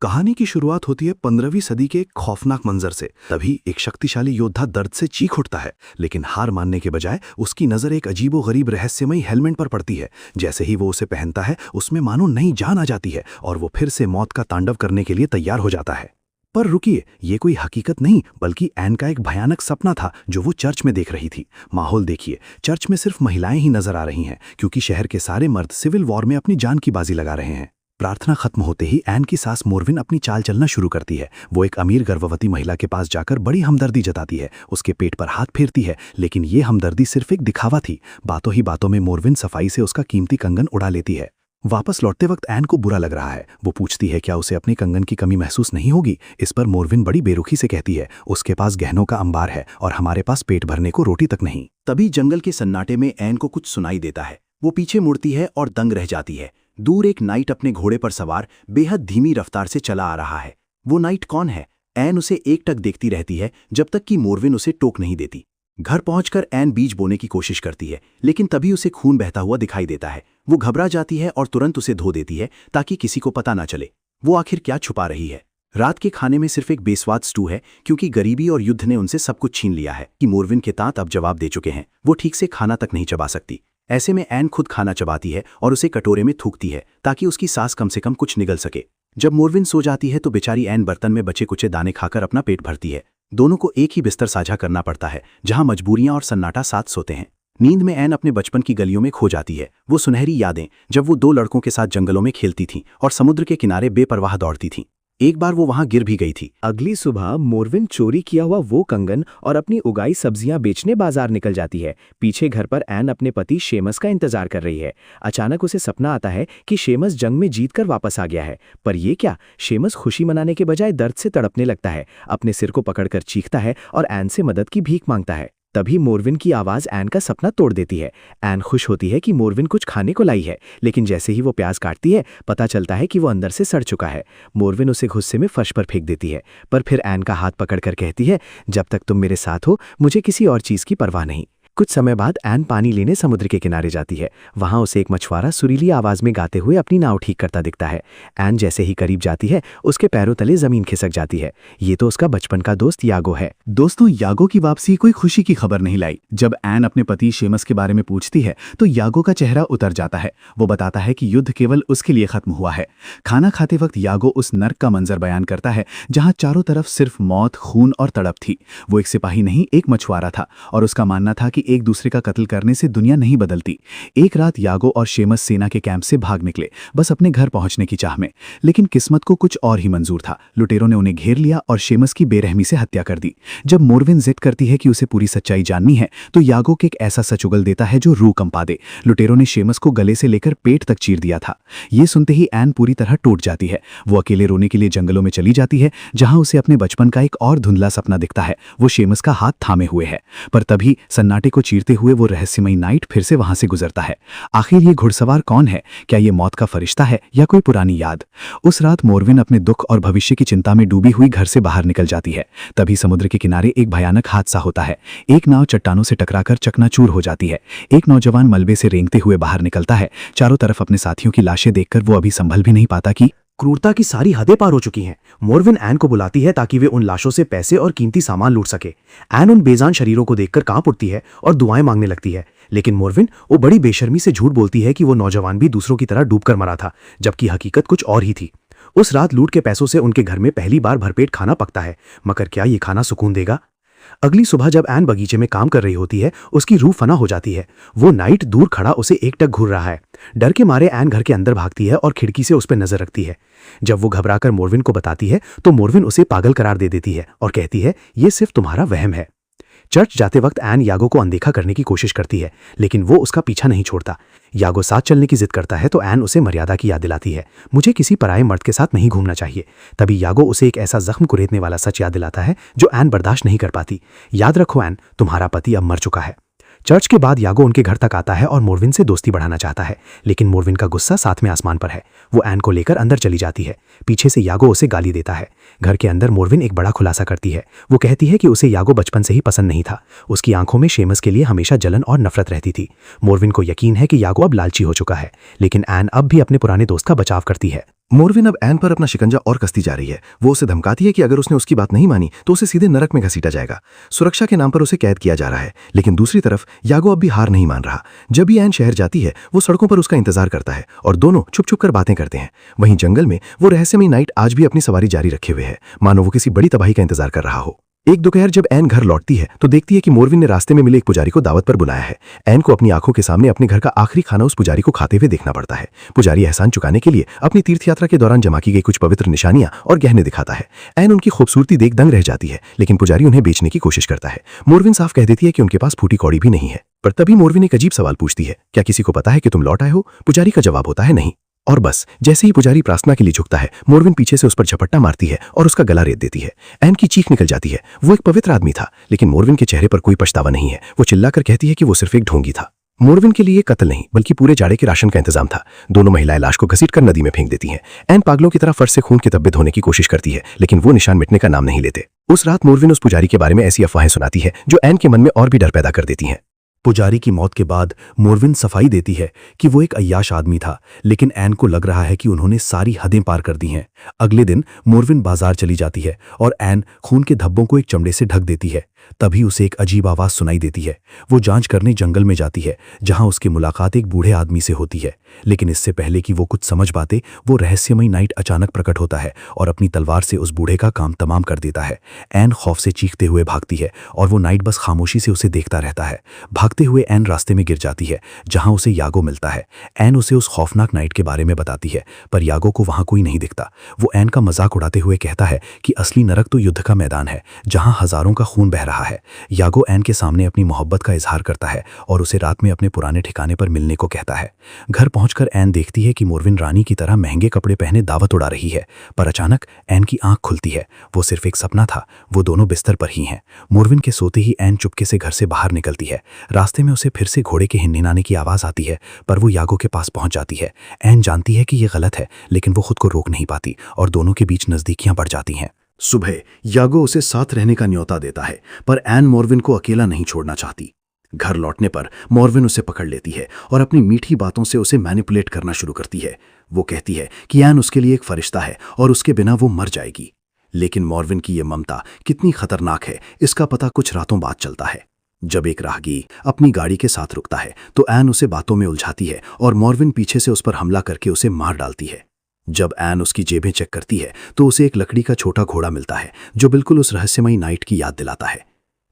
कहानी की शुरुआत होती है 15वीं सदी के एक खौफनाक मंजर से। तभी एक शक्तिशाली योद्धा दर्द से चीख उठता है, लेकिन हार मानने के बजाय उसकी नजर एक अजीबोगरीब रहस्यमयी हेलमेट पर पड़ती है। जैसे ही वो उसे पहनता है, उसमें मानो नई जान आ जाती है और वो फिर से मौत का तांडव करने के लिए तैयार हो जाता है। पर रुकिए, ये कोई हकीकत नहीं बल्कि एन का एक भयानक सपना था जो वो चर्च में देख रही थी। माहौल देखिए, चर्च में सिर्फ महिलाएं ही नजर आ रही हैं क्योंकि शहर के सारे मर्द सिविल वॉर में अपनी जान की बाजी लगा रहे हैं। प्रार्थना खत्म होते ही एन की सास मोरविन अपनी चाल चलना शुरू करती है। वो एक अमीर गर्भवती महिला के पास जाकर बड़ी हमदर्दी जताती है, उसके पेट पर हाथ फेरती है, लेकिन ये हमदर्दी सिर्फ एक दिखावा थी। बातों ही बातों में मोरविन सफाई से उसका कीमती कंगन उड़ा लेती है। वापस लौटते वक्त एन को बुरा लग रहा है। वो पूछती है क्या उसे अपने कंगन की कमी महसूस नहीं होगी। इस पर मोरविन बड़ी बेरुखी से कहती है, उसके पास गहनों का अंबार है और हमारे पास पेट भरने को रोटी तक नहीं। तभी जंगल के सन्नाटे में एन को कुछ सुनाई देता है। वो पीछे मुड़ती है और दंग रह जाती है। दूर एक नाइट अपने घोड़े पर सवार बेहद धीमी रफ्तार से चला आ रहा है। वो नाइट कौन है? एन उसे एकटक देखती रहती है जब तक कि मोरविन उसे टोक नहीं देती। घर पहुंचकर एन बीज बोने की कोशिश करती है, लेकिन तभी उसे खून बहता हुआ दिखाई देता है। वो घबरा जाती है और तुरंत उसे धो देती है ताकि किसी को पता ना चले वो आखिर क्या छुपा रही है। रात के खाने में सिर्फ एक बेस्वाद स्टू है क्योंकि गरीबी और युद्ध ने उनसे सब कुछ छीन लिया है कि मोरविन के दांत अब जवाब दे चुके हैं। वो ठीक से खाना तक नहीं चबा सकती। ऐसे में एन खुद खाना चबाती है और उसे कटोरे में थूकती है ताकि उसकी सांस कम से कम कुछ निगल सके। जब मोरविन सो जाती है तो बेचारी एन बर्तन में बचे कुचे दाने खाकर अपना पेट भरती है। दोनों को एक ही बिस्तर साझा करना पड़ता है जहां मजबूरियां और सन्नाटा साथ सोते हैं। नींद में एन अपने बचपन की गलियों में खो जाती है। वो सुनहरी यादें जब वो दो लड़कों के साथ जंगलों में खेलती थीं और समुद्र के किनारे बेपरवाह दौड़ती थीं। एक बार वो वहां गिर भी गई थी। अगली सुबह मोरविन चोरी किया हुआ वो कंगन और अपनी उगाई सब्जियां बेचने बाजार निकल जाती है। पीछे घर पर एन अपने पति शेमस का इंतजार कर रही है। अचानक उसे सपना आता है कि शेमस जंग में जीतकर वापस आ गया है। पर ये क्या? शेमस खुशी मनाने के बजाय दर्द से तड़पने लगता है, अपने सिर को पकड़कर चीखता है और एन से मदद की भीख मांगता है। तभी मोरविन की आवाज एन का सपना तोड़ देती है। एन खुश होती है कि मोरविन कुछ खाने को लाई है, लेकिन जैसे ही वो प्याज काटती है पता चलता है कि वो अंदर से सड़ चुका है। मोरविन उसे गुस्से में फर्श पर फेंक देती है, पर फिर एन का हाथ पकड़कर कहती है, जब तक तुम मेरे साथ हो मुझे किसी और चीज की परवाह नहीं। कुछ समय बाद एन पानी लेने समुद्र के किनारे जाती है। वहां उसे एक मछुआरा सुरीली आवाज में गाते हुए अपनी नाव ठीक करता दिखता है। एन जैसे ही करीब जाती है उसके पैरों तले जमीन खिसक जाती है। ये तो उसका बचपन का दोस्त यागो है। दोस्तों, यागो की वापसी कोई खुशी की खबर नहीं लाई। जब एन अपने पति शेमस के बारे में पूछती है तो यागो का चेहरा उतर जाता है। वो बताता है कि युद्ध केवल उसके लिए खत्म हुआ है। खाना खाते वक्त यागो उस नर्क का मंजर बयान करता है जहां चारों तरफ सिर्फ मौत, खून और तड़प थी। वो एक सिपाही नहीं, एक मछुआरा था और उसका मानना था कि एक दूसरे का कत्ल करने से दुनिया नहीं बदलती। एक रात यागो और शेमस सेना के कैंप से भाग निकले, बस अपने घर पहुंचने की चाह में। लेकिन किस्मत को कुछ और ही मंजूर था। लुटेरों ने उन्हें घेर लिया और शेमस की बेरहमी से हत्या कर दी। जब मोरविन जिद करती है कि उसे पूरी सच्चाई जाननी है तो यागो के एक ऐसा सच उगल देता है जो रूह कंपा दे। लुटेरों ने शेमस को गले से लेकर पेट तक चीर दिया था। ये सुनते ही एन पूरी तरह टूट जाती है। वो अकेले रोने के लिए जंगलों में चली जाती है जहां उसे अपने बचपन का एक और धुंधला सपना दिखता है। वो शेमस का हाथ थामे हुए है, पर तभी सन्नाटे को चीरते हुए वो रहस्यमयी नाइट फिर से वहां से गुजरता है। आखिर ये घुड़सवार कौन है? क्या ये मौत का फरिश्ता है या कोई पुरानी याद? उस रात मोरविन अपने दुख और भविष्य की चिंता में डूबी हुई घर से बाहर निकल जाती है। तभी समुद्र के किनारे एक भयानक हादसा होता है। एक नाव चट्टानों से टकराकर चकनाचूर हो जाती है। एक नौजवान मलबे से रेंगते हुए बाहर निकलता है। चारों तरफ अपने साथियों की लाशें देखकर वो अभी संभल भी नहीं पाता कि क्रूरता की सारी हदें पार हो चुकी हैं। मोरविन एन को बुलाती है ताकि वे उन लाशों से पैसे और कीमती सामान लूट सके। एन उन बेजान शरीरों को देखकर कांप उठती है और दुआएं मांगने लगती है, लेकिन मोरविन वो बड़ी बेशर्मी से झूठ बोलती है कि वो नौजवान भी दूसरों की तरह डूबकर मरा था, जबकि हकीकत कुछ और ही थी। उस रात लूट के पैसों से उनके घर में पहली बार भरपेट खाना पकता है, मगर क्या ये खाना सुकून देगा? अगली सुबह जब एन बगीचे में काम कर रही होती है, उसकी रूह फना हो जाती है। वो नाइट दूर खड़ा उसे एकटक घूर रहा है। डर के मारे एन घर के अंदर भागती है और खिड़की से उस पर नजर रखती है। जब वो घबराकर मोरविन को बताती है तो मोरविन उसे पागल करार दे देती है और कहती है, ये सिर्फ तुम्हारा वहम है। चर्च जाते वक्त एन यागो को अनदेखा करने की कोशिश करती है, लेकिन वो उसका पीछा नहीं छोड़ता। यागो साथ चलने की जिद करता है तो एन उसे मर्यादा की याद दिलाती है। मुझे किसी पराये मर्द के साथ नहीं घूमना चाहिए। तभी यागो उसे एक ऐसा जख्म कुरेदने वाला सच याद दिलाता है जो एन बर्दाश्त नहीं कर पाती। याद रखो एन, तुम्हारा पति अब मर चुका है। चर्च के बाद यागो उनके घर तक आता है और मोरविन से दोस्ती बढ़ाना चाहता है, लेकिन मोरविन का गुस्सा साथ में आसमान पर है। वो एन को लेकर अंदर चली जाती है। पीछे से यागो उसे गाली देता है। घर के अंदर मोरविन एक बड़ा खुलासा करती है। वो कहती है कि उसे यागो बचपन से ही पसंद नहीं था। उसकी आंखों में शेमस के लिए हमेशा जलन और नफरत रहती थी। मोरविन को यकीन है कि यागो अब लालची हो चुका है, लेकिन एन अब भी अपने पुराने दोस्त का बचाव करती है। मोरविन अब एन पर अपना शिकंजा और कसती जा रही है। वो उसे धमकाती है कि अगर उसने उसकी बात नहीं मानी तो उसे सीधे नरक में घसीटा जाएगा। सुरक्षा के नाम पर उसे कैद किया जा रहा है। लेकिन दूसरी तरफ यागो अब भी हार नहीं मान रहा। जब भी एन शहर जाती है वो सड़कों पर उसका इंतजार करता है और दोनों छुप छुप कर बातें करते हैं। वहीं जंगल में वो रहस्यमयी नाइट आज भी अपनी सवारी जारी रखे हुए है, मानो वो किसी बड़ी तबाही का इंतजार कर रहा हो। एक दोपहर जब एन घर लौटती है तो देखती है कि मोरविन ने रास्ते में मिले एक पुजारी को दावत पर बुलाया है। एन को अपनी आंखों के सामने अपने घर का आखिरी खाना उस पुजारी को खाते हुए देखना पड़ता है। पुजारी एहसान चुकाने के लिए अपनी तीर्थ यात्रा के दौरान जमा की गई कुछ पवित्र निशानियां और गहने दिखाता है। एन उनकी खूबसूरती देख दंग रह जाती है, लेकिन पुजारी उन्हें बेचने की कोशिश करता है। मोरविन साफ कह देती है कि उनके पास फूटी कौड़ी भी नहीं है। पर तभी मोरविन एक अजीब सवाल पूछती है, क्या किसी को पता है कि तुम लौट आए हो? पुजारी का जवाब होता है नहीं। और बस जैसे ही पुजारी प्रार्थना के लिए झुकता है, मोरविन पीछे से उस पर झपट्टा मारती है और उसका गला रेत देती है। एन की चीख निकल जाती है। वो एक पवित्र आदमी था, लेकिन मोरविन के चेहरे पर कोई पछतावा नहीं है। वो चिल्लाकर कहती है कि वो सिर्फ एक ढोंगी था। मोरविन के लिए कत्ल नहीं बल्कि पूरे जाड़े के राशन का इंतजाम था। दोनों महिलाएं लाश को घसीटकर नदी में फेंक देती हैं। एन पागलों की तरह फर्श से खून के धब्बे धोने की कोशिश करती है, लेकिन वो निशान मिटने का नाम नहीं लेते। उस रात मोरविन उस पुजारी के बारे में ऐसी अफवाहें सुनाती है जो एन के मन में और भी डर पैदा कर देती हैं। पुजारी की मौत के बाद मोरविन सफाई देती है कि वो एक अय्याश आदमी था, लेकिन एन को लग रहा है कि उन्होंने सारी हदें पार कर दी हैं। अगले दिन मोरविन बाजार चली जाती है और एन खून के धब्बों को एक चमड़े से ढक देती है। तभी उसे एक अजीब आवाज सुनाई देती है। वो जांच करने जंगल में जाती है, जहां उसकी मुलाकात एक बूढ़े आदमी से होती है। लेकिन इससे पहले कि वो कुछ समझ पाते, वो रहस्यमयी नाइट अचानक प्रकट होता है और अपनी तलवार से उस बूढ़े का काम तमाम कर देता है। एन खौफ से चीखते हुए भागती है और वो नाइट बस खामोशी से उसे देखता रहता है। भागते हुए एन रास्ते में गिर जाती है, जहां उसे यागो मिलता है। एन उसे उस खौफनाक नाइट के बारे में बताती है, पर यागो को वहां कोई नहीं दिखता। वो एन का मजाक उड़ाते हुए कहता है कि असली नरक तो युद्ध का मैदान है, जहां हजारों का खून बह रहा है। यागो एन के सामने अपनी मोहब्बत का इजहार करता है और उसे रात में अपने पुराने ठिकाने पर मिलने को कहता है। घर पहुंचकर एन देखती है कि मोरविन रानी की तरह महंगे कपड़े पहने दावत उड़ा रही है, पर अचानक एन की आंख खुलती है। वो सिर्फ एक सपना था, वो दोनों बिस्तर पर ही हैं। मोरविन के सोते ही एन चुपके से घर से बाहर निकलती है। रास्ते में उसे फिर से घोड़े के हिनहिनाने की आवाज आती है, पर वो यागो के पास पहुंच जाती है। एन जानती है कि यह गलत है, लेकिन वो खुद को रोक नहीं पाती और दोनों के बीच नजदीकियां बढ़ जाती हैं। सुबह यागो उसे साथ रहने का न्योता देता है, पर एन मोरविन को अकेला नहीं छोड़ना चाहती। घर लौटने पर मोरविन उसे पकड़ लेती है और अपनी मीठी बातों से उसे मैनिपुलेट करना शुरू करती है। वो कहती है कि एन उसके लिए एक फरिश्ता है और उसके बिना वो मर जाएगी। लेकिन मोरविन की ये ममता कितनी खतरनाक है, इसका पता कुछ रातों बाद चलता है। जब एक राहगीर अपनी गाड़ी के साथ रुकता है तो एन उसे बातों में उलझाती है और मोरविन पीछे से उस पर हमला करके उसे मार डालती है। जब एन उसकी जेबें चेक करती है तो उसे एक लकड़ी का छोटा घोड़ा मिलता है, जो बिल्कुल उस रहस्यमयी नाइट की याद दिलाता है।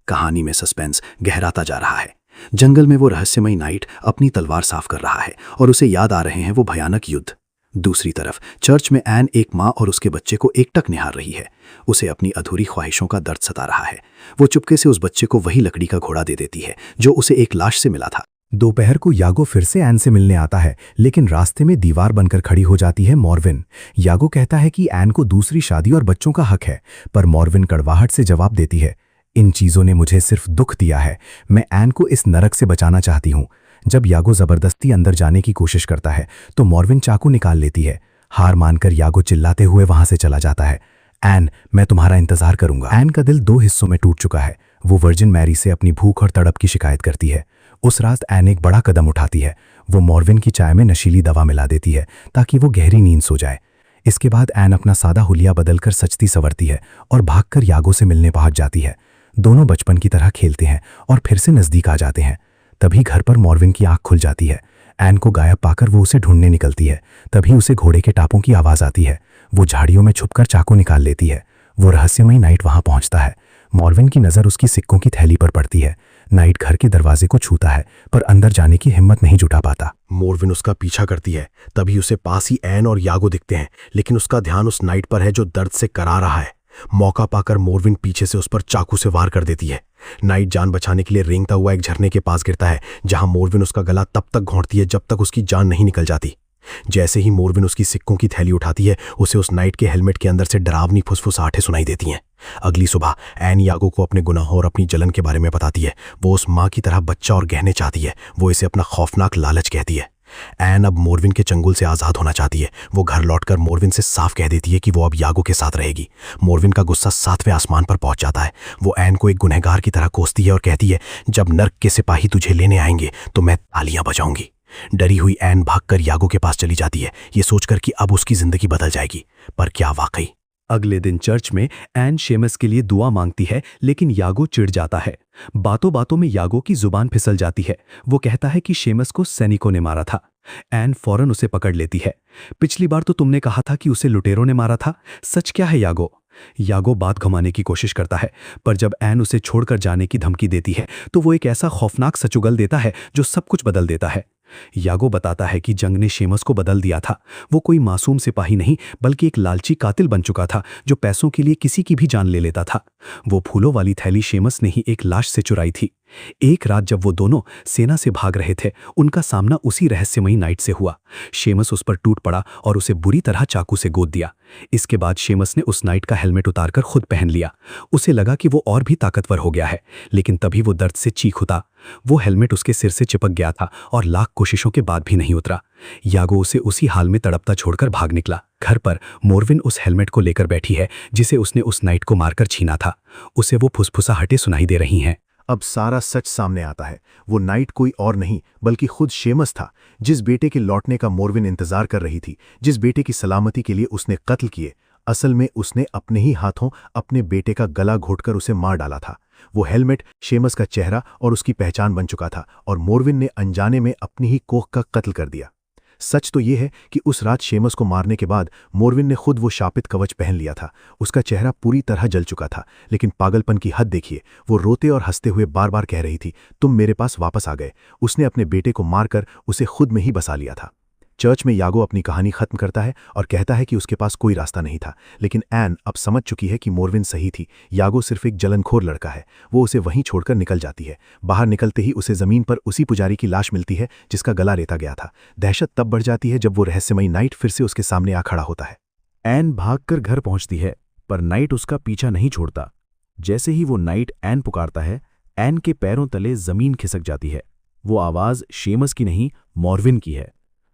कहानी में सस्पेंस गहराता जा रहा है। जंगल में वो रहस्यमयी नाइट अपनी तलवार साफ कर रहा है और उसे याद आ रहे हैं वो भयानक युद्ध। दूसरी तरफ चर्च में एन एक माँ और उसके बच्चे को एकटक निहार रही है। उसे अपनी अधूरी ख्वाहिशों का दर्द सता रहा है। वो चुपके से उस बच्चे को वही लकड़ी का घोड़ा दे देती है जो उसे एक लाश से मिला था। दोपहर को यागो फिर से एन से मिलने आता है, लेकिन रास्ते में दीवार बनकर खड़ी हो जाती है मोरविन। यागो कहता है कि एन को दूसरी शादी और बच्चों का हक है, पर मोरविन कड़वाहट से जवाब देती है, इन चीजों ने मुझे सिर्फ दुख दिया है। मैं एन को इस नरक से बचाना चाहती हूँ। जब यागो जबरदस्ती अंदर जाने की कोशिश करता है तो मोरविन चाकू निकाल लेती है। हार मानकर यागो चिल्लाते हुए वहां से चला जाता है। एन, मैं तुम्हारा इंतजार करूंगा। एन का दिल 2 हिस्सों में टूट चुका है। वो वर्जिन मैरी से अपनी भूख और तड़प की शिकायत करती है। उस रात एन एक बड़ा कदम उठाती है। वो मोरविन की चाय में नशीली दवा मिला देती है ताकि वो गहरी नींद सो जाए। इसके बाद एन अपना सादा हुलिया बदलकर सजती संवरती है और भागकर यागो से मिलने पहुंच जाती है। दोनों बचपन की तरह खेलते हैं और फिर से नजदीक आ जाते हैं। तभी घर पर मोरविन की आंख खुल जाती है। एन को गायब पाकर वो उसे ढूंढने निकलती है। तभी उसे घोड़े के टापों की आवाज आती है। वो झाड़ियों में छुपकर चाकू निकाल लेती है। वो रहस्यमयी नाइट वहां पहुंचता है। मोरविन की नजर उसकी सिक्कों की थैली पर पड़ती है। नाइट घर के दरवाजे को छूता है, पर अंदर जाने की हिम्मत नहीं जुटा पाता। मोरविन उसका पीछा करती है। तभी उसे पास ही एन और यागो दिखते हैं, लेकिन उसका ध्यान उस नाइट पर है जो दर्द से करा रहा है। मौका पाकर मोरविन पीछे से उस पर चाकू से वार कर देती है। नाइट जान बचाने के लिए रेंगता हुआ एक झरने के पास गिरता है, जहां मोरविन उसका गला तब तक घोंटती है जब तक उसकी जान नहीं निकल जाती। जैसे ही मोरविन उसकी सिक्कों की थैली उठाती है, उसे उस नाइट के हेलमेट के अंदर से डरावनी फुसफुसाहटें सुनाई देती हैं। अगली सुबह एन यागो को अपने गुनाहों और अपनी जलन के बारे में बताती है। वो उस माँ की तरह बच्चा और गहने चाहती है। वो इसे अपना खौफनाक लालच कहती है। एन अब मोरविन के चंगुल से आजाद होना चाहती है। वो घर लौटकर मोरविन से साफ कह देती है कि वो अब यागो के साथ रहेगी। मोरविन का गुस्सा 7वें आसमान पर पहुंच जाता है। वो एन को एक गुनहगार की तरह कोसती है और कहती है, जब नर्क के सिपाही तुझे लेने आएंगे तो मैं तालियां बजाऊंगी। डरी हुई एन भागकर यागो के पास चली जाती है, ये सोचकर कि अब उसकी जिंदगी बदल जाएगी। पर क्या वाकई? अगले दिन चर्च में एन शेमस के लिए दुआ मांगती है, लेकिन यागो चिढ़ जाता है। बातों बातों में यागो की जुबान फिसल जाती है। वो कहता है कि शेमस को सैनिकों ने मारा था। एन फौरन उसे पकड़ लेती है। पिछली बार तो तुमने कहा था कि उसे लुटेरों ने मारा था, सच क्या है यागो? यागो बात घुमाने की कोशिश करता है, पर जब एन उसे छोड़कर जाने की धमकी देती है तो वो एक ऐसा खौफनाक सच उगल देता है जो सब कुछ बदल देता है। यागो बताता है कि जंग ने शेमस को बदल दिया था। वो कोई मासूम सिपाही नहीं, बल्कि एक लालची कातिल बन चुका था जो पैसों के लिए किसी की भी जान ले लेता था। वो फूलों वाली थैली शेमस ने ही एक लाश से चुराई थी। एक रात जब वो दोनों सेना से भाग रहे थे, उनका सामना उसी रहस्यमयी नाइट से हुआ। शेमस उस पर टूट पड़ा और उसे बुरी तरह चाकू से गोद दिया। इसके बाद शेमस ने उस नाइट का हेलमेट उतारकर खुद पहन लिया। उसे लगा कि वो और भी ताकतवर हो गया है, लेकिन तभी वो दर्द से चीख उठा। वो हेलमेट उसके सिर से चिपक गया था और लाख कोशिशों के बाद भी नहीं उतरा। यागो उसे उसी हाल में तड़पता छोड़कर भाग निकला। घर पर मोरविन उस हेलमेट को लेकर बैठी है जिसे उसने उस नाइट को मारकर छीना था। उसे वो फुसफुसाहटें सुनाई दे रही हैं। अब सारा सच सामने आता है। वो नाइट कोई और नहीं बल्कि खुद शेमस था, जिस बेटे के लौटने का मोरविन इंतजार कर रही थी, जिस बेटे की सलामती के लिए उसने कत्ल किए। असल में उसने अपने ही हाथों अपने बेटे का गला घोटकर उसे मार डाला था। वो हेलमेट शेमस का चेहरा और उसकी पहचान बन चुका था, और मोरविन ने अनजाने में अपनी ही कोख का कत्ल कर दिया। सच तो यह है कि उस रात शेमस को मारने के बाद मोरविन ने खुद वो शापित कवच पहन लिया था। उसका चेहरा पूरी तरह जल चुका था, लेकिन पागलपन की हद देखिए। वो रोते और हंसते हुए बार बार कह रही थी, तुम मेरे पास वापस आ गए। उसने अपने बेटे को मारकर उसे खुद में ही बसा लिया था। चर्च में यागो अपनी कहानी खत्म करता है और कहता है कि उसके पास कोई रास्ता नहीं था, लेकिन एन अब समझ चुकी है कि मोरविन सही थी। यागो सिर्फ एक जलनखोर लड़का है। वो उसे वहीं छोड़कर निकल जाती है। बाहर निकलते ही उसे जमीन पर उसी पुजारी की लाश मिलती है जिसका गला रेता गया था। दहशत तब बढ़ जाती है जब वो रहस्यमयी नाइट फिर से उसके सामने आ खड़ा होता है। एन भागकर घर पहुंचती है, पर नाइट उसका पीछा नहीं छोड़ता। जैसे ही वो नाइट एन पुकारता है, एन के पैरों तले जमीन खिसक जाती है। वो आवाज शेमस की नहीं, मोरविन की है।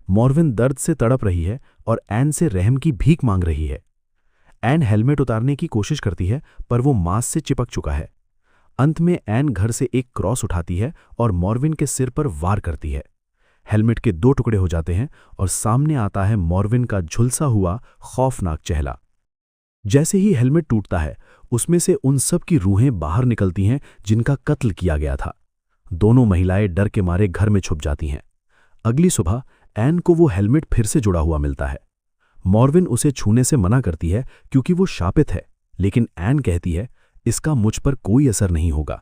मोरविन दर्द से तड़प रही है और एन से रहम की भीख मांग रही है। एन हेलमेट उतारने की कोशिश करती है, पर वो मांस से चिपक चुका है। अंत में एन घर से एक क्रॉस उठाती है और मोरविन के सिर पर वार करती है। हेलमेट के 2 टुकड़े हो जाते हैं और सामने आता है मोरविन का झुलसा हुआ खौफनाक चेहरा। जैसे ही हेलमेट टूटता है, उसमें से उन सब की रूहें बाहर निकलती हैं जिनका कत्ल किया गया था। दोनों महिलाएं डर के मारे घर में छुप जाती हैं। अगली सुबह एन को वो हेलमेट फिर से जुड़ा हुआ मिलता है। मोरविन उसे छूने से मना करती है क्योंकि वो शापित है, लेकिन एन कहती है इसका मुझ पर कोई असर नहीं होगा।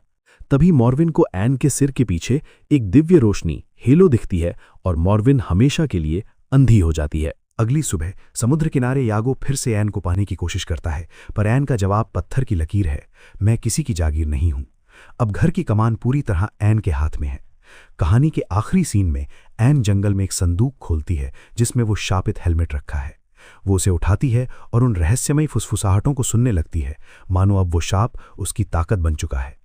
तभी मोरविन को एन के सिर के पीछे एक दिव्य रोशनी हेलो दिखती है और मोरविन हमेशा के लिए अंधी हो जाती है। अगली सुबह समुद्र किनारे यागो फिर से एन को पाने की कोशिश करता है, पर एन का जवाब पत्थर की लकीर है, मैं किसी की जागीर नहीं हूं। अब घर की कमान पूरी तरह एन के हाथ में है। कहानी के आखिरी सीन में एन जंगल में एक संदूक खोलती है जिसमें वो शापित हेलमेट रखा है। वो उसे उठाती है और उन रहस्यमयी फुसफुसाहटों को सुनने लगती है, मानो अब वो शाप उसकी ताकत बन चुका है।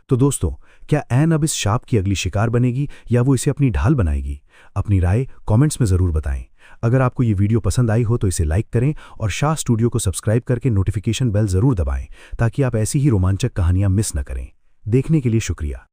तो दोस्तों, क्या एन अब इस शाप की अगली शिकार बनेगी या वो इसे अपनी ढाल बनाएगी? अपनी राय कमेंट्स में ज़रूर बताएं। अगर आपको ये वीडियो पसंद आई हो तो इसे लाइक करें और शाह स्टूडियो को सब्सक्राइब करके नोटिफिकेशन बेल ज़रूर दबाएं ताकि आप ऐसी ही रोमांचक कहानियां मिस न करें। देखने के लिए शुक्रिया।